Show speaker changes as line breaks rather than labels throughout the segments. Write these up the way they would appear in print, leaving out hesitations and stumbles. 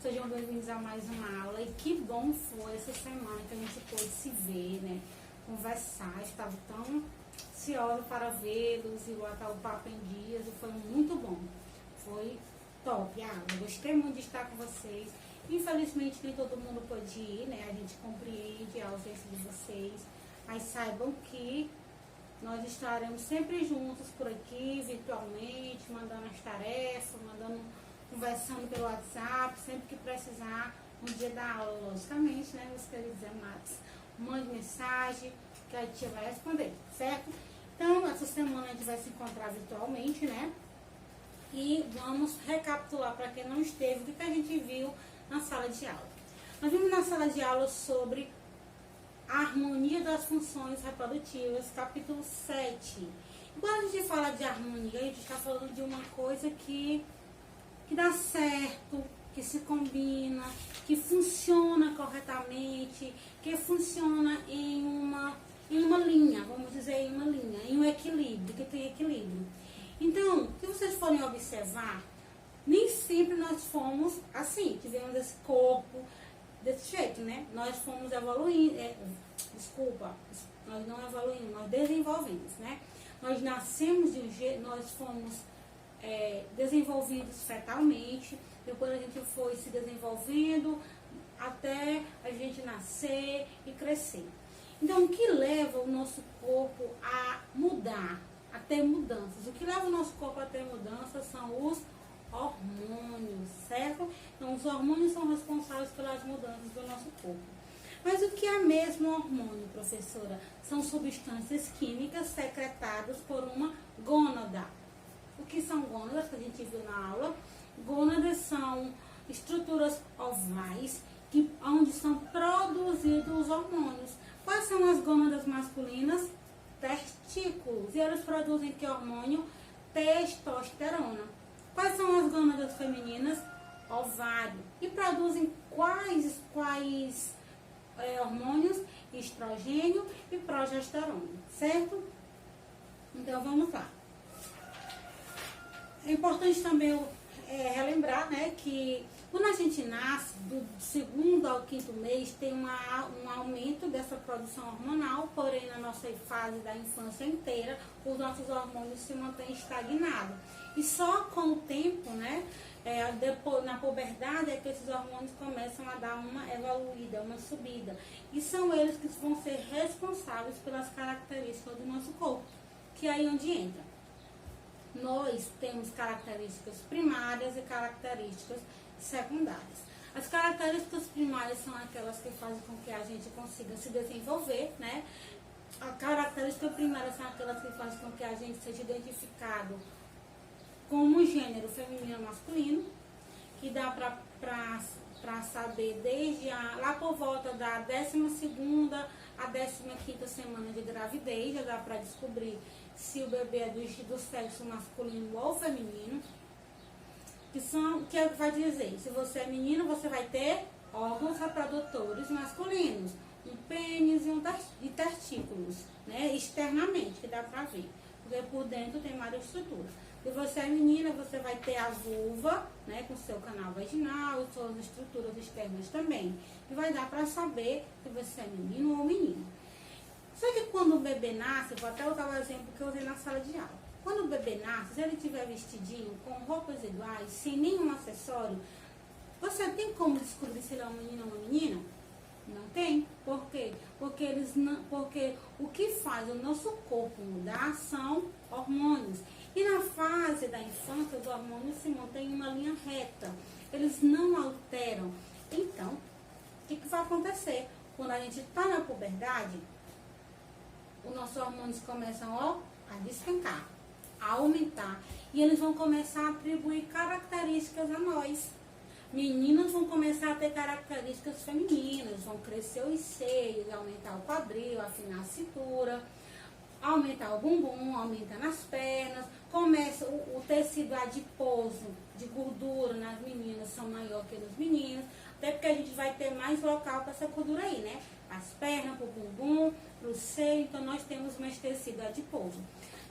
sejam bem-vindos a mais uma aula. E que bom foi essa semana que a gente pôde se ver, né? Conversar, estava tão ansiosa para vê-los e botar o papo em dias, e foi muito bom. Foi top a aula, gostei muito de estar com vocês. Infelizmente nem todo mundo pôde ir, né? A gente compreende a ausência de vocês, mas saibam que nós estaremos sempre juntos por aqui, virtualmente, mandando as tarefas, conversando pelo WhatsApp, sempre que precisar, no dia da aula, logicamente, né, meus queridos amados. Mande mensagem, que a tia vai responder, certo? Então, essa semana a gente vai se encontrar virtualmente, né? E vamos recapitular para quem não esteve, o que a gente viu na sala de aula. Nós vimos na sala de aula sobre a harmonia das funções reprodutivas, capítulo 7. E quando a gente fala de harmonia, a gente está falando de uma coisa que dá certo, que se combina, que funciona corretamente, que funciona em uma linha, vamos dizer, em uma linha, em um equilíbrio, que tem equilíbrio. Então, se vocês forem observar, nem sempre nós fomos assim, tivemos esse corpo desse jeito, né? Nós fomos evoluindo, nós não evoluímos, nós desenvolvemos, né? Nós nascemos de um jeito, nós fomos desenvolvidos fetalmente, depois a gente foi se desenvolvendo até a gente nascer e crescer. Então, o que leva o nosso corpo a mudar, a ter mudanças? O que leva o nosso corpo a ter mudanças são os hormônios, certo? Então, os hormônios são responsáveis pelas mudanças do nosso corpo. Mas o que é mesmo hormônio, professora? São substâncias químicas secretadas por uma gônada. O que são gônadas, que a gente viu na aula? Gônadas são estruturas ovais onde são produzidos os hormônios. Quais são as gônadas masculinas? Testículos. E elas produzem que hormônio? Testosterona. Quais são as gônadas femininas? Ovário. E produzem quais hormônios? Estrogênio e progesterona, certo? Então, vamos lá. É importante também relembrar, né, que quando a gente nasce, do segundo ao quinto mês, tem um aumento dessa produção hormonal, porém na nossa fase da infância inteira, os nossos hormônios se mantêm estagnados. E só com o tempo, né, depois, na puberdade, é que esses hormônios começam a dar uma evoluída, uma subida. E são eles que vão ser responsáveis pelas características do nosso corpo, que é aí onde entra. Nós temos características primárias e características secundárias. As características primárias são aquelas que fazem com que a gente consiga se desenvolver, né? A característica primária são aquelas que fazem com que a gente seja identificado como gênero feminino ou masculino, que dá para saber desde lá por volta da 12ª a 15ª semana de gravidez, já dá para descobrir se o bebê é do sexo masculino ou feminino, que é o que vai dizer, se você é menino, você vai ter órgãos reprodutores masculinos, um pênis e testículos, né, externamente, que dá para ver, porque por dentro tem várias estruturas. Se você é menina, você vai ter a vulva, né, com seu canal vaginal e suas estruturas externas também, e vai dar para saber se você é menino ou menina. Só que quando o bebê nasce, vou até usar o exemplo que eu usei na sala de aula. Quando o bebê nasce, se ele tiver vestidinho, com roupas iguais, sem nenhum acessório, você tem como descobrir se ele é um menino ou uma menina? Não tem. Por quê? Porque o que faz o nosso corpo mudar são hormônios. E na fase da infância, os hormônios se mantêm em uma linha reta. Eles não alteram. Então, o que vai acontecer? Quando a gente está na puberdade, os nossos hormônios começam a despencar, a aumentar. E eles vão começar a atribuir características a nós. Meninas vão começar a ter características femininas, vão crescer os seios, aumentar o quadril, afinar a cintura, aumentar o bumbum, aumenta nas pernas, começa o tecido adiposo de gordura nas meninas são maior que nos meninos, até porque a gente vai ter mais local para essa gordura aí, né? As pernas, pro bumbum, pro seio, então nós temos mais tecido adiposo.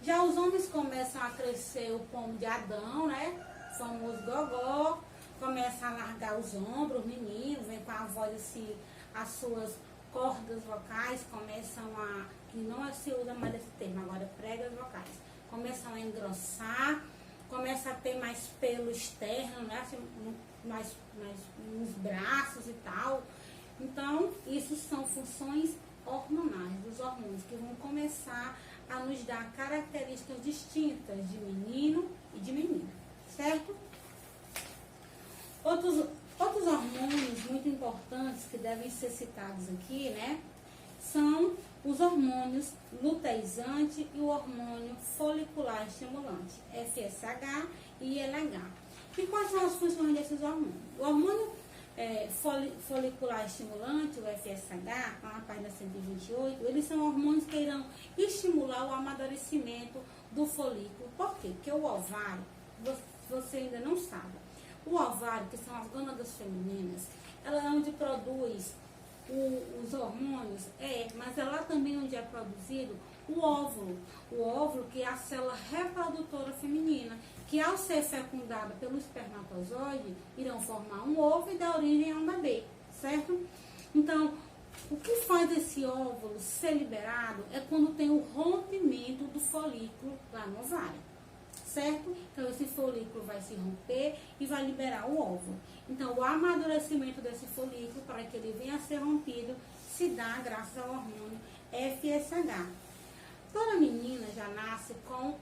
Já os homens começam a crescer o pomo de Adão, né? O famoso gogó, começa a largar os ombros, os meninos, vem com a voz assim, as suas cordas vocais começam a, que não se usa mais esse termo, agora pregas vocais, começam a engrossar, começa a ter mais pelo externo, né? Assim, mais nos braços e tal. Então, isso são funções hormonais, dos hormônios, que vão começar a nos dar características distintas de menino e de menina, certo? Outros hormônios muito importantes que devem ser citados aqui, né, são os hormônios luteizante e o hormônio folicular estimulante, FSH e LH. E quais são as funções desses hormônios? O hormônio folicular estimulante, o FSH, na página 128, eles são hormônios que irão estimular o amadurecimento do folículo. Por quê? Porque o ovário, você ainda não sabe, o ovário, que são as gônadas femininas, ela é onde produz os hormônios, mas é lá também onde é produzido o óvulo. O óvulo, que é a célula reprodutora feminina, que ao ser fecundada pelo espermatozoide, irão formar um ovo e dar origem a um bebê, certo? Então, o que faz esse óvulo ser liberado é quando tem o rompimento do folículo lá no ovário, certo? Então, esse folículo vai se romper e vai liberar o óvulo. Então, o amadurecimento desse folículo, para que ele venha a ser rompido, se dá graças ao hormônio FSH. Toda menina já nasce com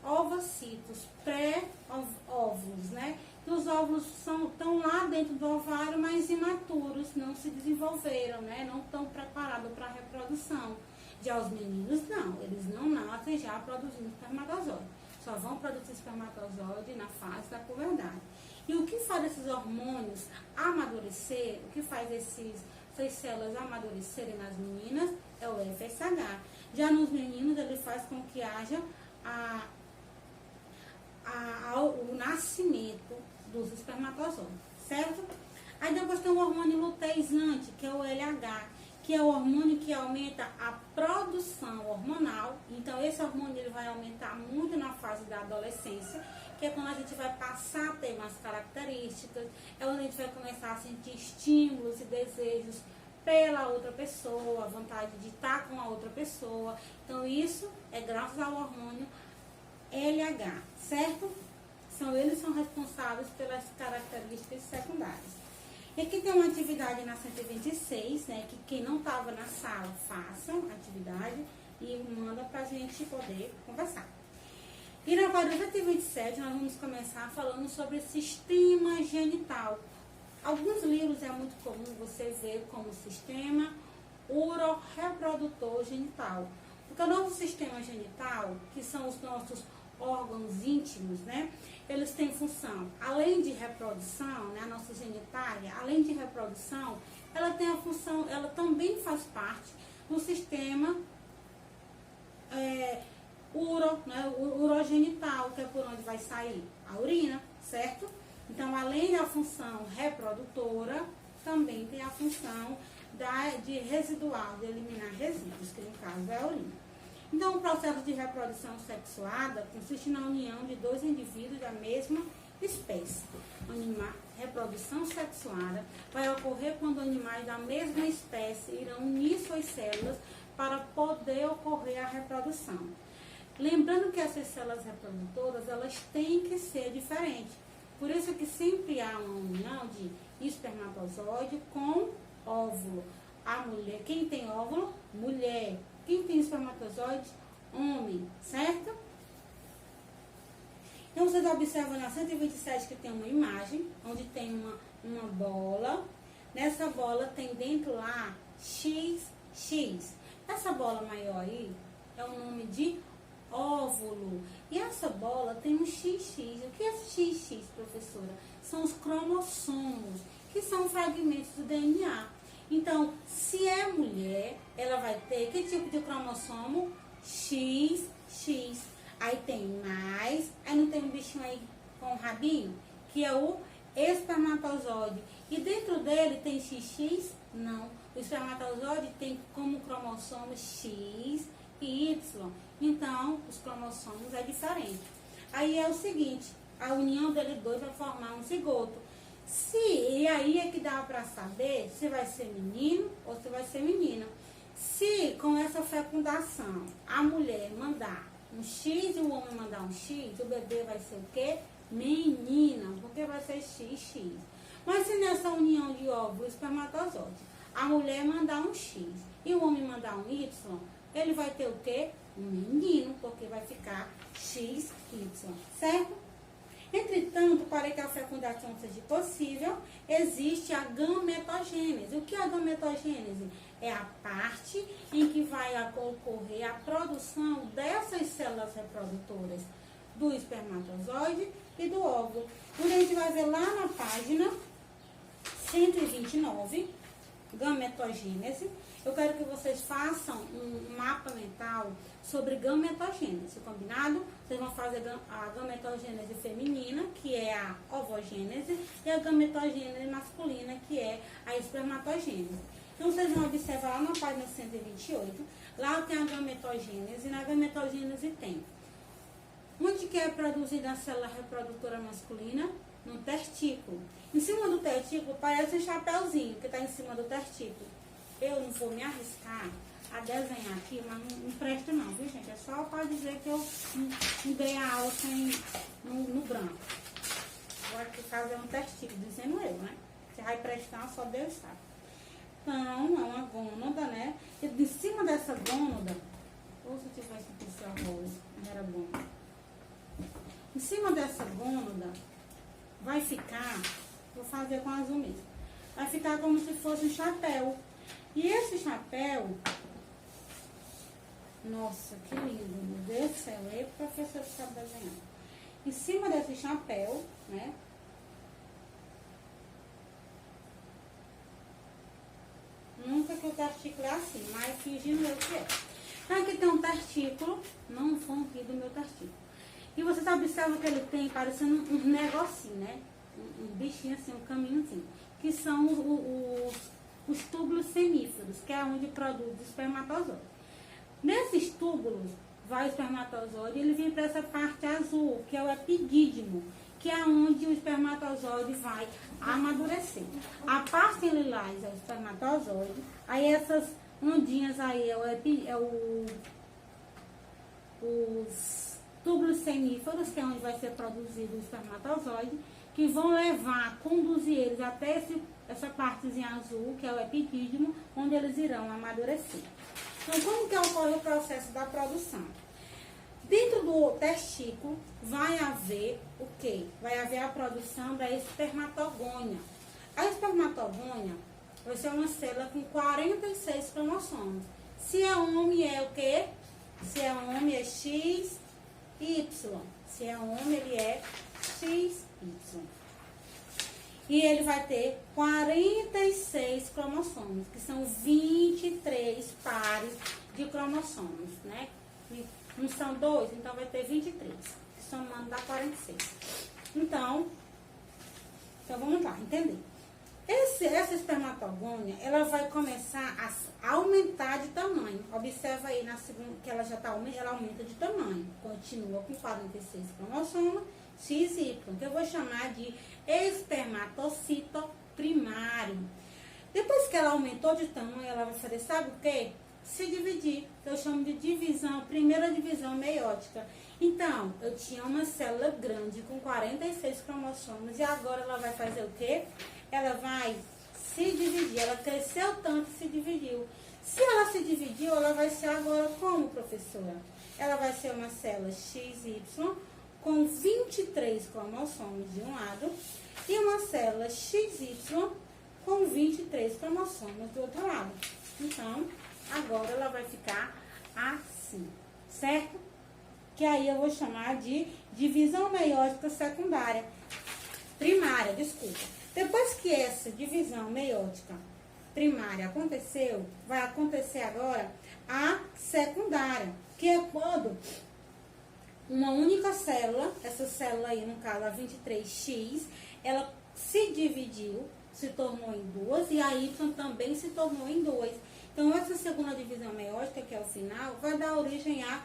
ovocitos, pré-óvulos, né? E os óvulos estão lá dentro do ovário, mas imaturos, não se desenvolveram, né? Não estão preparados para a reprodução. Já os meninos, não. Eles não nascem já produzindo espermatozoide. Só vão produzir espermatozoide na fase da puberdade. E o que faz esses hormônios amadurecer, o que faz essas células amadurecerem nas meninas é o FSH. Já nos meninos, ele faz com que haja o nascimento dos espermatozoides, certo? Aí depois tem o hormônio luteizante, que é o LH, que é o hormônio que aumenta a produção hormonal. Então, esse hormônio ele vai aumentar muito na fase da adolescência, que é quando a gente vai passar a ter mais características, é onde a gente vai começar a sentir estímulos e desejos pela outra pessoa, a vontade de estar com a outra pessoa. Então, isso é graças ao hormônio LH, certo? Eles são responsáveis pelas características secundárias. E aqui tem uma atividade na 126, né, que quem não estava na sala, faça a atividade e manda para a gente poder conversar. E na página 127 nós vamos começar falando sobre sistema genital. Alguns livros é muito comum você ver como sistema uroreprodutor genital. Porque o nosso sistema genital, que são os nossos órgãos íntimos, né? Eles têm função, além de reprodução, né? A nossa genitália, além de reprodução, ela tem a função, ela também faz parte do sistema urogenital, que é por onde vai sair a urina, certo? Então, além da função reprodutora, também tem a função de residual, de eliminar resíduos, que no caso é a urina. Então, o processo de reprodução sexuada consiste na união de dois indivíduos da mesma espécie. Reprodução sexuada vai ocorrer quando animais da mesma espécie irão unir suas células para poder ocorrer a reprodução. Lembrando que essas células reprodutoras, elas têm que ser diferentes. Por isso que sempre há uma união de espermatozoide com óvulo. A mulher, quem tem óvulo? Mulher. Quem tem espermatozoide? Homem, certo? Então, vocês observam na 127 que tem uma imagem, onde tem uma bola. Nessa bola tem dentro lá XX. Essa bola maior aí é o nome de óvulo. E essa bola tem um XX. O que é esse XX, professora? São os cromossomos, que são fragmentos do DNA. Então, se é mulher, ela vai ter que tipo de cromossomo? XX. Aí tem mais, aí não tem um bichinho aí com um rabinho, que é o espermatozoide. E dentro dele tem XX? Não. O espermatozoide tem como cromossomo X e Y. Então, os cromossomos é diferente. Aí é o seguinte, a união deles dois vai formar um zigoto. E aí é que dá para saber se vai ser menino ou se vai ser menina. Se com essa fecundação a mulher mandar um X e o homem mandar um X, o bebê vai ser o quê? Menina, porque vai ser XX. Mas se nessa união de óvulo e espermatozoide a mulher mandar um X e o homem mandar um Y, ele vai ter o quê? Um menino, porque vai ficar XY, certo? Entretanto, para que a fecundação seja possível, existe a gametogênese. O que é a gametogênese? É a parte em que vai ocorrer a produção dessas células reprodutoras do espermatozoide e do óvulo. Onde a gente vai ver lá na página 129, gametogênese. Eu quero que vocês façam um mapa mental sobre gametogênese, combinado? Vocês vão fazer a gametogênese feminina, que é a ovogênese, e a gametogênese masculina, que é a espermatogênese. Então, vocês vão observar lá na página 128, lá tem a gametogênese, e na gametogênese tem onde que é produzida a célula reprodutora masculina? No testículo. Em cima do testículo parece um chapéuzinho que está em cima do testículo. Eu não vou me arriscar a desenhar aqui, mas não presto não, viu, gente? É só para dizer que eu não dei a aula no branco. Agora que fazer um testículo, dizendo eu, né? Se vai prestar, só Deus sabe. Então, é uma gônada, né? E de cima dessa gônada, ou se eu tivesse um pincel rosa, não era bom. Em cima dessa gônada, vai ficar, vou fazer com azul mesmo, vai ficar como se fosse um chapéu. E esse chapéu, nossa, que lindo, meu Deus do céu, eu, professor, que sabe desenhar. Em cima desse chapéu, né? Nunca que o testículo é assim, mas fingindo eu que é. Aqui tem um testículo, não foi aqui do meu testículo. E vocês observam que ele tem parecendo um negocinho, né? Um bichinho assim, um caminhozinho. Que são os túbulos semíferos, que é onde produz o espermatozoide. Nesses túbulos vai o espermatozoide, ele vem para essa parte azul, que é o epidídimo, que é onde o espermatozoide vai amadurecer. A parte lilás é o espermatozoide, aí essas ondinhas aí os túbulos semíferos, que é onde vai ser produzido o espermatozoide, que vão conduzir eles até essa partezinha azul, que é o epidídimo, onde eles irão amadurecer. Então, como que ocorre o processo da produção? Dentro do testículo vai haver o quê? Vai haver a produção da espermatogônia. A espermatogônia vai ser uma célula com 46 cromossomos. Se é homem é o quê? Se é homem é X, Y. Se é homem ele é XY. E ele vai ter 46 cromossomos, que são 23 pares de cromossomos, né? Não são 2, então vai ter 23, que somando dá 46. Então vamos lá, entender. Essa espermatogônia, ela vai começar a aumentar de tamanho. Observa aí na segunda, que ela já ela aumenta de tamanho. Continua com 46 cromossomos, XY, que eu vou chamar de espermatocito primário. Depois que ela aumentou de tamanho, ela vai fazer, sabe o quê? Se dividir, que eu chamo de divisão, primeira divisão meiótica. Então, eu tinha uma célula grande com 46 cromossomos e agora ela vai fazer o quê? Ela vai se dividir, ela cresceu tanto e se dividiu. Se ela se dividiu, ela vai ser agora como, professora? Ela vai ser uma célula XY com 23 cromossomos de um lado e uma célula XY com 23 cromossomos do outro lado. Então, agora ela vai ficar assim, certo? Que aí eu vou chamar de divisão meiótica secundária. Primária, desculpa. Depois que essa divisão meiótica primária aconteceu, vai acontecer agora a secundária, que é quando uma única célula, essa célula aí, no caso a 23X, ela se dividiu, se tornou em duas, e a Y também se tornou em duas. Então, essa segunda divisão meiótica, que é o final, vai dar origem a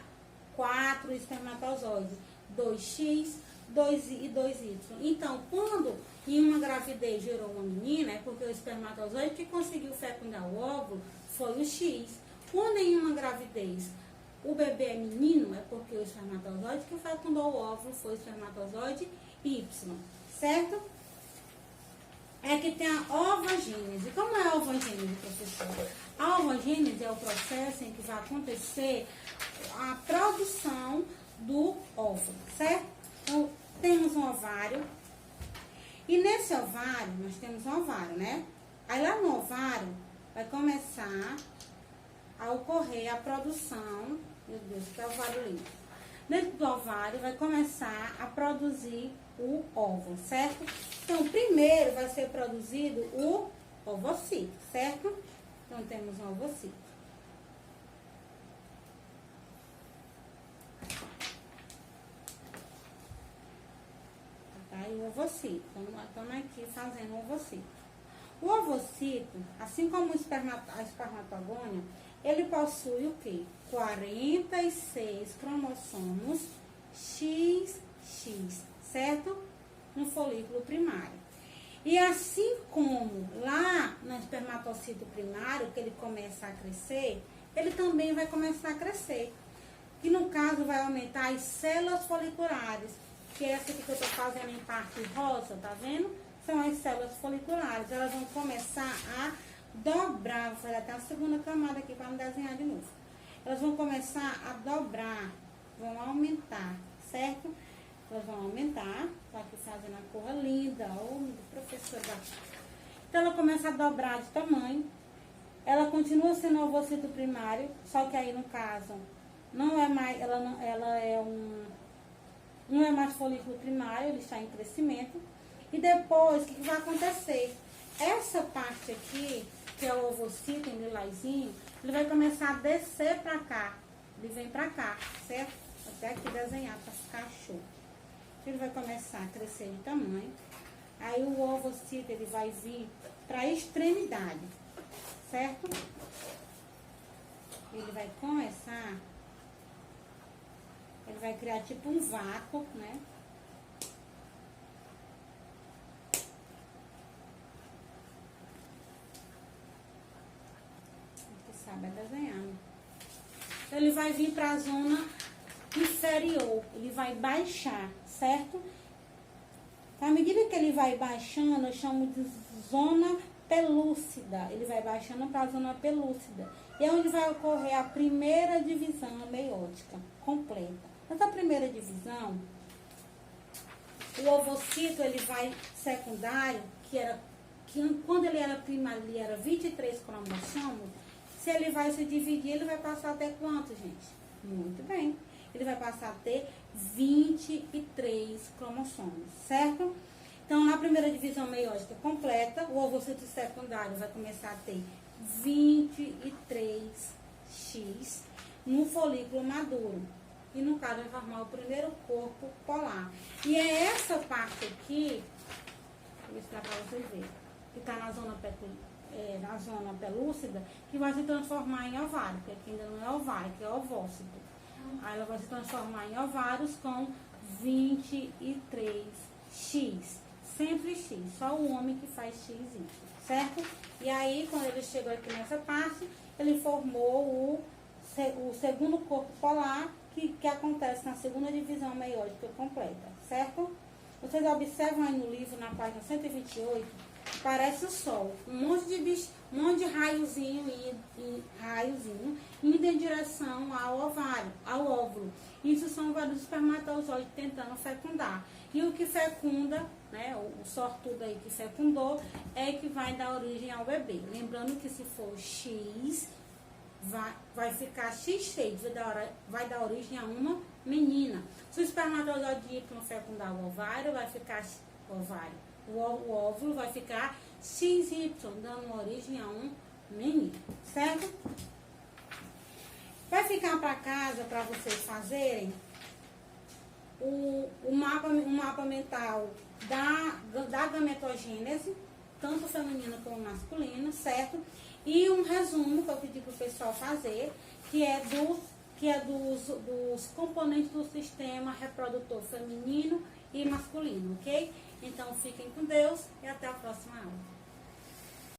4 espermatozoides, 2X, 2 e 2Y. Então, quando em uma gravidez gerou uma menina, é porque o espermatozoide que conseguiu fecundar o óvulo foi o X. Quando em uma gravidez o bebê é menino, é porque o espermatozoide que fecundou o óvulo foi o espermatozoide Y, certo? É que tem a ovogênese. Como é a ovogênese, professora? A ovogênese é o processo em que vai acontecer a produção do óvulo, certo? Então, temos um ovário. E nesse ovário, nós temos um ovário, né? Aí lá no ovário vai começar a ocorrer a produção. Meu Deus, que ovário lindo. Dentro do ovário vai começar a produzir o óvulo, certo? Então, primeiro vai ser produzido o ovocito, certo? Então, temos um ovocito. Tá aí o ovocito. Então, nós estamos aqui fazendo o ovocito. O ovocito, assim como a espermatogônia, ele possui o quê? 46 cromossomos XX, certo? No folículo primário. E assim como lá no espermatocito primário, que ele começa a crescer, ele também vai começar a crescer. E no caso vai aumentar as células foliculares, que é essa aqui que eu estou fazendo em parte rosa, tá vendo? São as células foliculares. Elas vão começar a dobrar, vou fazer até a segunda camada aqui para não desenhar de novo. Elas vão começar a dobrar, vão aumentar, certo? Elas vão aumentar, tô aqui fazendo a cor linda, ó, professora. Então ela começa a dobrar de tamanho. Ela continua sendo um ovocito primário, só que aí no caso não é mais, não é mais folículo primário, ele está em crescimento. E depois, o que vai acontecer? Essa parte aqui, que é o ovocito em lilazinho, ele vai começar a descer pra cá. Ele vem pra cá, certo? Até aqui desenhar pra ficar show. Ele vai começar a crescer de tamanho. Aí o ovocito, ele vai vir pra extremidade, certo? Ele vai começar, ele vai criar tipo um vácuo, né? Sabe desenhando. Ele vai vir para a zona inferior, ele vai baixar, certo? À medida que ele vai baixando, eu chamo de zona pelúcida. Ele vai baixando para a zona pelúcida. E é onde vai ocorrer a primeira divisão meiótica completa. Nessa primeira divisão, o ovocito ele vai secundário, que quando ele era primário, ele era 23 cromossomos. Se ele vai se dividir, ele vai passar a ter quanto, gente? Muito bem. Ele vai passar a ter 23 cromossomos, certo? Então, na primeira divisão meiótica completa, o ovocito secundário vai começar a ter 23X no folículo maduro. E, no caso, vai formar o primeiro corpo polar. E é essa parte aqui, vou mostrar para vocês verem, que está na zona pelúcida, que vai se transformar em ovário, porque aqui ainda não é ovário, que é ovócito. Aí ela vai se transformar em ovários com 23X. Sempre X, só o homem que faz XY, certo? E aí, quando ele chegou aqui nessa parte, ele formou o segundo corpo polar, que acontece na segunda divisão meiótica completa, certo? Vocês observam aí no livro, na página 128, parece o sol, um monte de raiozinho indo em direção ao ovário, ao óvulo. Isso são vários espermatozoides tentando fecundar. E o que fecunda, né, o sortudo aí que fecundou, é que vai dar origem ao bebê. Lembrando que se for X, vai ficar X6, vai dar origem a uma menina. Se o espermatozoide Y fecundar o ovário, vai ficar ovário. O óvulo vai ficar XY, dando origem a um menino, certo? Vai ficar para casa para vocês fazerem um mapa mental da gametogênese, tanto feminina como masculina, certo? E um resumo que eu pedi para o pessoal fazer, que é dos componentes do sistema reprodutor feminino e masculino, ok? Então fiquem com Deus e até a próxima.